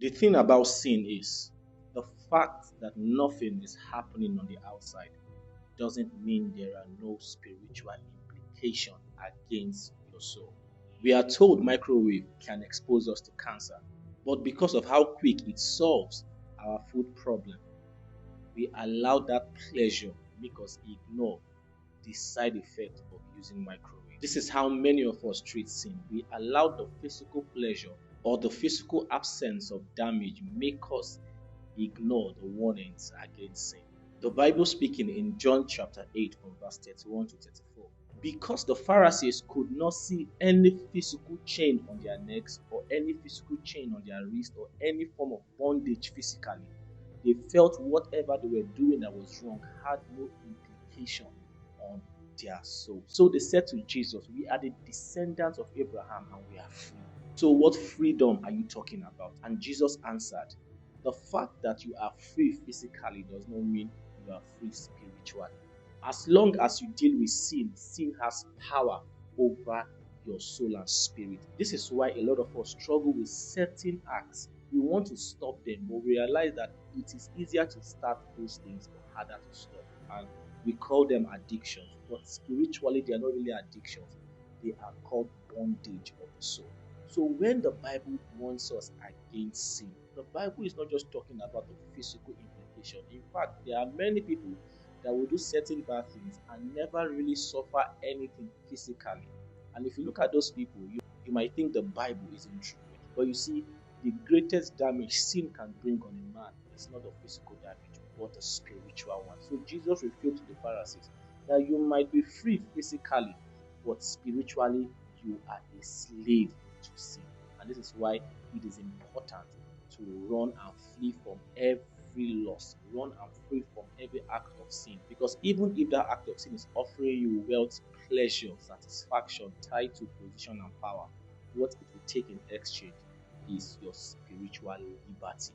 The thing about sin is the fact that nothing is happening on the outside doesn't mean there are no spiritual implications against your soul. We are told microwave can expose us to cancer, but because of how quick it solves our food problem, we allow that pleasure make us ignore the side effect of using microwave. This is how many of us treat sin. We allow the physical pleasure or the physical absence of damage make us ignore the warnings against sin. The Bible speaking in John chapter 8 from verse 31 to 34. Because the Pharisees could not see any physical chain on their necks or any physical chain on their wrist or any form of bondage physically, they felt whatever they were doing that was wrong had no implication on their soul. So they said to Jesus, "We are the descendants of Abraham and we are free. So what freedom are you talking about?" And Jesus answered, "The fact that you are free physically does not mean you are free spiritually. As long as you deal with sin, sin has power over your soul and spirit." This is why a lot of us struggle with certain acts. We want to stop them, but we realize that it is easier to start those things but harder to stop. And we call them addictions, but spiritually they are not really addictions. They are called bondage of the soul. So when the Bible warns us against sin, the Bible is not just talking about the physical implication. In fact, there are many people that will do certain bad things and never really suffer anything physically. And if you look at those people, you might think the Bible isn't true. But you see, the greatest damage sin can bring on a man is not the physical damage, but the spiritual one. So Jesus revealed to the Pharisees that you might be free physically, but spiritually you are a slave to sin. And this is why it is important to run and flee from every loss, run and flee from every act of sin. Because even if that act of sin is offering you wealth, pleasure, satisfaction, title, position, and power, what it will take in exchange is your spiritual liberty.